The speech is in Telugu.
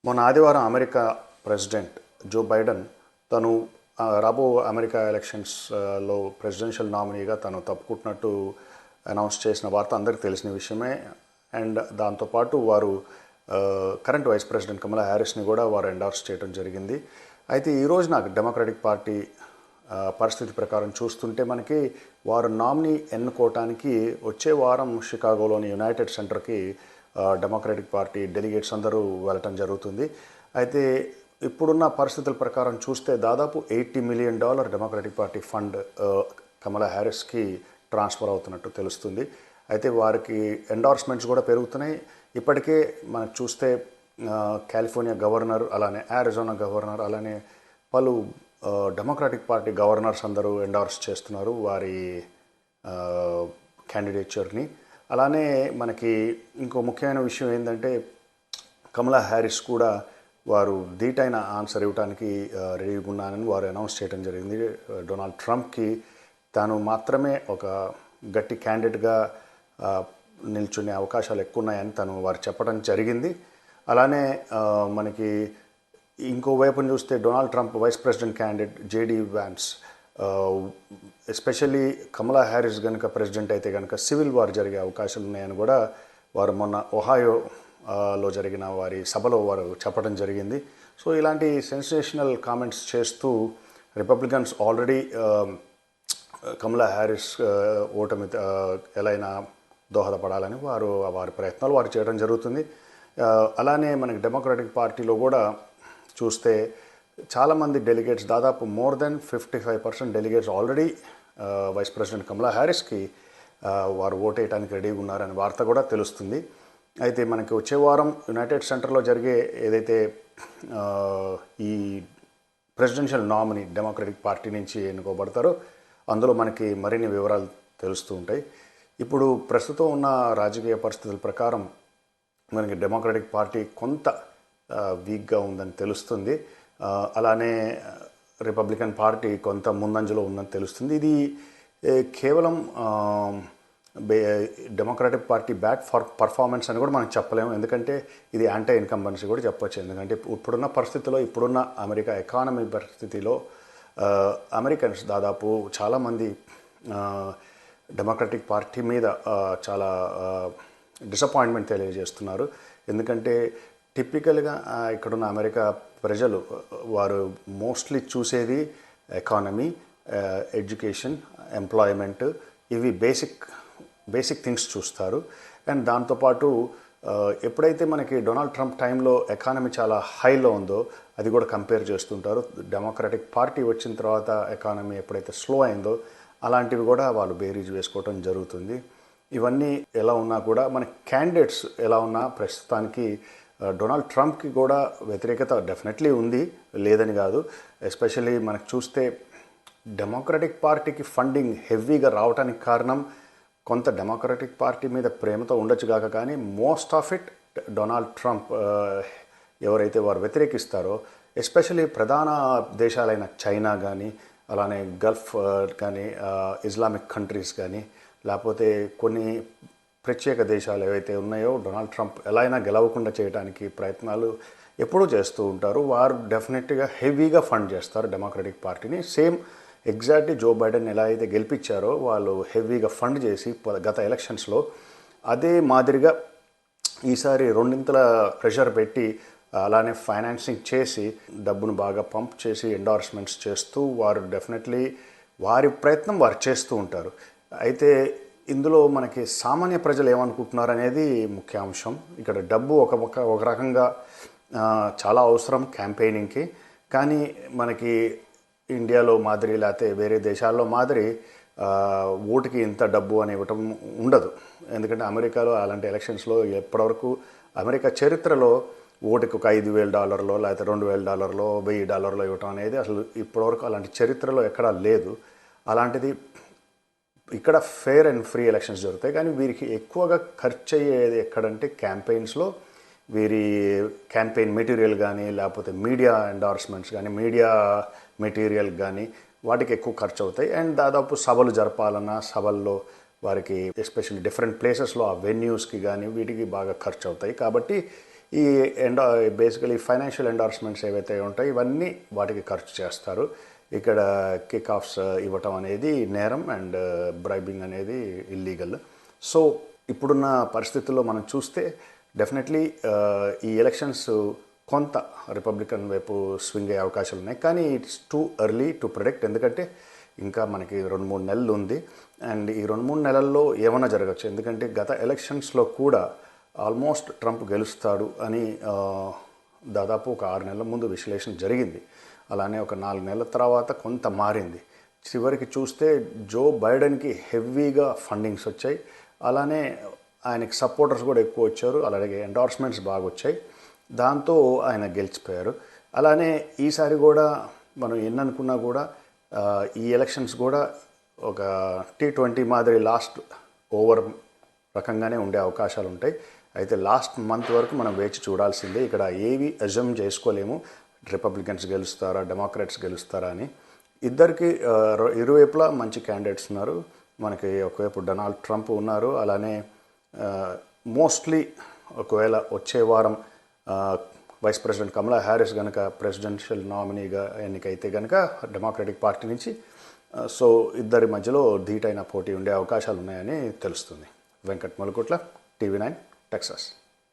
మొన్న ఆదివారం అమెరికా ప్రెసిడెంట్ జో బైడెన్ తను రాబో అమెరికా ఎలక్షన్స్లో ప్రెసిడెన్షియల్ నామినీగా తను తప్పుకుంటున్నట్టు అనౌన్స్ చేసిన వార్త అందరికీ తెలిసిన విషయమే. అండ్ దాంతోపాటు వారు కరెంట్ వైస్ ప్రెసిడెంట్ కమలా హ్యారిస్ని కూడా వారు ఎండార్స్ చేయడం జరిగింది. అయితే ఈరోజు నాకు డెమోక్రటిక్ పార్టీ పరిస్థితి ప్రకారం చూస్తుంటే మనకి వారు నామినీ ఎన్నుకోవటానికి వచ్చే వారం షికాగోలోని యునైటెడ్ సెంటర్కి డెమోక్రటిక్ పార్టీ డెలిగేట్స్ అందరూ వెళ్ళటం జరుగుతుంది. అయితే ఇప్పుడున్న పరిస్థితుల ప్రకారం చూస్తే దాదాపు $80 మిలియన్ డెమోక్రటిక్ పార్టీ ఫండ్ కమలా హ్యారిస్కి ట్రాన్స్ఫర్ అవుతున్నట్టు తెలుస్తుంది. అయితే వారికి ఎండార్స్మెంట్స్ కూడా పెరుగుతున్నాయి. ఇప్పటికే మనకు చూస్తే కాలిఫోర్నియా గవర్నర్, అలానే అరిజోనా గవర్నర్, అలానే పలు డెమోక్రాటిక్ పార్టీ గవర్నర్స్ అందరూ ఎండార్స్ చేస్తున్నారు వారి క్యాండిడేచర్ని. అలానే మనకి ఇంకో ముఖ్యమైన విషయం ఏంటంటే కమలా హ్యారిస్ కూడా వారు ధీటైన ఆన్సర్ ఇవ్వడానికి రెడీగా ఉన్నానని వారు అనౌన్స్ చేయడం జరిగింది. డొనాల్డ్ ట్రంప్కి తాను మాత్రమే ఒక గట్టి క్యాండిడేట్గా నిల్చునే అవకాశాలు ఎక్కువ ఉన్నాయని వారు చెప్పడం జరిగింది. అలానే మనకి ఇంకో వైపుని చూస్తే Donald Trump vice president candidate JD Vance, especially Kamala Harris కనుక ప్రెసిడెంట్ అయితే కనుక సివిల్ వార్ జరిగే అవకాశాలు ఉన్నాయని కూడా వారు మొన్న ఒహాయోలో జరిగిన వారి సభలో వారు చెప్పడం జరిగింది. సో ఇలాంటి సెన్సేషనల్ కామెంట్స్ చేస్తూ రిపబ్లికన్స్ ఆల్రెడీ కమలా హ్యారిస్ ఓటమి ఎలా అయినా దోహదపడాలని వారి ప్రయత్నాలు వారు చేయడం జరుగుతుంది. అలానే మనకి డెమోక్రటిక్ పార్టీలో కూడా చూస్తే చాలామంది డెలిగేట్స్, దాదాపు more than 55% delegates already vice president Kamala హ్యారిస్కి వారు ఓటేయడానికి రెడీగా ఉన్నారని వార్త కూడా తెలుస్తుంది. అయితే మనకి వచ్చే వారం యునైటెడ్ సెంటర్లో జరిగే ఏదైతే ఈ ప్రెసిడెన్షియల్ నామినీ డెమోక్రటిక్ పార్టీ నుంచి ఎన్నుకోబడతారో అందులో మనకి మరిన్ని వివరాలు తెలుస్తూ ఉంటాయి. ఇప్పుడు ప్రస్తుతం ఉన్న రాజకీయ పరిస్థితుల ప్రకారం మనకి డెమోక్రటిక్ పార్టీ కొంత వీక్గా ఉందని తెలుస్తుంది. అలానే రిపబ్లికన్ పార్టీ కొంత ముందంజలో ఉందని తెలుస్తుంది. ఇది కేవలం democratic party bad for performance అని కూడా మనం చెప్పలేము. ఎందుకంటే ఇది యాంటీ ఇన్కంబెన్సీ కూడా చెప్పొచ్చు. ఎందుకంటే ఇప్పుడున్న పరిస్థితిలో, ఇప్పుడున్న అమెరికా ఎకానమీ పరిస్థితిలో అమెరికన్స్ దాదాపు చాలామంది డెమోక్రటిక్ పార్టీ మీద చాలా డిసప్పాయింట్మెంట్ తెలియజేస్తున్నారు. ఎందుకంటే టిపికల్గా ఇక్కడున్న అమెరికా ప్రజలు వారు మోస్ట్లీ చూసేది ఎకానమీ, ఎడ్యుకేషన్, ఎంప్లాయ్మెంట్, ఇవి బేసిక్ థింగ్స్ చూస్తారు. అండ్ దాంతోపాటు ఎప్పుడైతే మనకి డొనాల్డ్ ట్రంప్ టైంలో ఎకానమీ చాలా హైలో ఉందో అది కూడా కంపేర్ చేస్తుంటారు. డెమోక్రటిక్ పార్టీ వచ్చిన తర్వాత ఎకానమీ ఎప్పుడైతే స్లో అయిందో అలాంటివి కూడా వాళ్ళు బేరీజ్ వేసుకోవటం జరుగుతుంది. ఇవన్నీ ఎలా ఉన్నా కూడా మన క్యాండిడేట్స్ ఎలా ఉన్నా ప్రస్తుతానికి డొనాల్డ్ ట్రంప్కి కూడా వ్యతిరేకత డెఫినెట్లీ ఉంది, లేదని కాదు. ఎస్పెషల్లీ మనకు చూస్తే డెమోక్రటిక్ పార్టీకి ఫండింగ్ హెవీగా రావడానికి కారణం కొంత డెమోక్రటిక్ పార్టీ మీద ప్రేమతో ఉండొచ్చు కాక, కానీ most of it Donald Trump ఎవరైతే వారు వ్యతిరేకిస్తారో, ఎస్పెషల్లీ ప్రధాన దేశాలైన చైనా కానీ, అలానే గల్ఫ్ కానీ, ఇస్లామిక్ కంట్రీస్ కానీ, లేకపోతే కొన్ని ప్రత్యేక దేశాలు ఏవైతే ఉన్నాయో డొనాల్డ్ ట్రంప్ ఎలా అయినా గెలవకుండా చేయడానికి ప్రయత్నాలు ఎప్పుడూ చేస్తూ ఉంటారు. వారు డెఫినెట్గా హెవీగా ఫండ్ చేస్తారు డెమోక్రటిక్ పార్టీని. సేమ్ ఎగ్జాక్ట్లీ జో బైడెన్ ఎలా అయితే గెలిపించారో వాళ్ళు హెవీగా ఫండ్ చేసి గత ఎలక్షన్స్లో అదే మాదిరిగా ఈసారి రెండింతల ప్రెషర్ పెట్టి అలానే ఫైనాన్సింగ్ చేసి డబ్బును బాగా పంప్ చేసి ఎండార్స్మెంట్స్ చేస్తూ వారు డెఫినెట్లీ వారి ప్రయత్నం వారు చేస్తూ ఉంటారు. అయితే ఇందులో మనకి సామాన్య ప్రజలు ఏమనుకుంటున్నారు అనేది ముఖ్య అంశం. ఇక్కడ డబ్బు ఒక రకంగా చాలా అవసరం క్యాంపెయినింగ్కి, కానీ మనకి ఇండియాలో మాదిరి లేకపోతే వేరే దేశాల్లో మాదిరి ఓటుకి ఇంత డబ్బు అని ఇవ్వటం ఉండదు. ఎందుకంటే అమెరికాలో అలాంటి ఎలక్షన్స్లో ఎప్పటివరకు అమెరికా చరిత్రలో ఓటుకి ఒక $5,000 లేకపోతే $2,000 $1,000 ఇవ్వటం అనేది అసలు ఇప్పటివరకు అలాంటి చరిత్రలో ఎక్కడా లేదు. అలాంటిది ఇక్కడ ఫెయిర్ అండ్ ఫ్రీ ఎలక్షన్స్ జరుగుతాయి. కానీ వీరికి ఎక్కువగా ఖర్చు అయ్యేది ఎక్కడంటే క్యాంపెయిన్స్లో వీరి క్యాంపెయిన్ మెటీరియల్ కానీ, లేకపోతే మీడియా ఎండార్స్మెంట్స్ కానీ, మీడియా మెటీరియల్ కానీ వాటికి ఎక్కువ ఖర్చు అవుతాయి. అండ్ దాదాపు సభలు జరపాలన్నా సభల్లో వారికి ఎస్పెషల్లీ డిఫరెంట్ ప్లేసెస్లో ఆ వెన్యూస్కి కానీ వీటికి బాగా ఖర్చు అవుతాయి. కాబట్టి ఈ బేసికలీ ఫైనాన్షియల్ ఎండార్స్మెంట్స్ ఏవైతే ఉంటాయో ఇవన్నీ వాటికి ఖర్చు చేస్తారు. ఇక్కడ కిక్ ఆఫ్స్ ఇవ్వటం అనేది నేరం అండ్ బ్రైబింగ్ అనేది ఇల్లీగల్. సో ఇప్పుడున్న పరిస్థితుల్లో మనం చూస్తే డెఫినెట్లీ ఈ ఎలక్షన్స్ కొంత రిపబ్లికన్ వైపు స్వింగ్ అయ్యే అవకాశాలు ఉన్నాయి. కానీ it's too early to predict, ఎందుకంటే ఇంకా మనకి 2-3 నెలలు ఉంది. అండ్ ఈ 2-3 నెలల్లో ఏమైనా జరగచ్చు. ఎందుకంటే గత ఎలక్షన్స్లో కూడా ఆల్మోస్ట్ ట్రంప్ గెలుస్తాడు అని దాదాపు ఒక 6 నెలల ముందు విశ్లేషణ జరిగింది. అలానే ఒక 4 నెలల తర్వాత కొంత మారింది. చివరికి చూస్తే జో బైడెన్కి హెవీగా ఫండింగ్స్ వచ్చాయి. అలానే ఆయనకి సపోర్టర్స్ కూడా ఎక్కువ వచ్చారు. అలాగే ఎండార్స్మెంట్స్ బాగా వచ్చాయి. దాంతో ఆయన గెలిచిపోయారు. అలానే ఈసారి కూడా మనం ఎన్ననుకున్నా కూడా ఈ ఎలక్షన్స్ కూడా ఒక T20 మాదిరి లాస్ట్ ఓవర్ రకంగానే ఉండే అవకాశాలు ఉంటాయి. అయితే లాస్ట్ మంత్ వరకు మనం వేచి చూడాల్సిందే. ఇక్కడ ఏవి అజ్యూమ్ చేసుకోలేము రిపబ్లికన్స్ గెలుస్తారా డెమోక్రాట్స్ గెలుస్తారా అని. ఇద్దరికి ఇరువైపులా మంచి క్యాండిడేట్స్ ఉన్నారు. మనకి ఒకవైపు డొనాల్డ్ ట్రంప్ ఉన్నారు. అలానే మోస్ట్లీ ఒకవేళ వచ్చే వారం వైస్ ప్రెసిడెంట్ కమలా హ్యారిస్ కనుక ప్రెసిడెన్షియల్ నామినీగా ఎన్నికైతే కనుక డెమోక్రటిక్ పార్టీ నుంచి సో ఇద్దరి మధ్యలో ధీటైన పోటీ ఉండే అవకాశాలు ఉన్నాయని తెలుస్తుంది. Venkat Malukutla, TV9, Texas.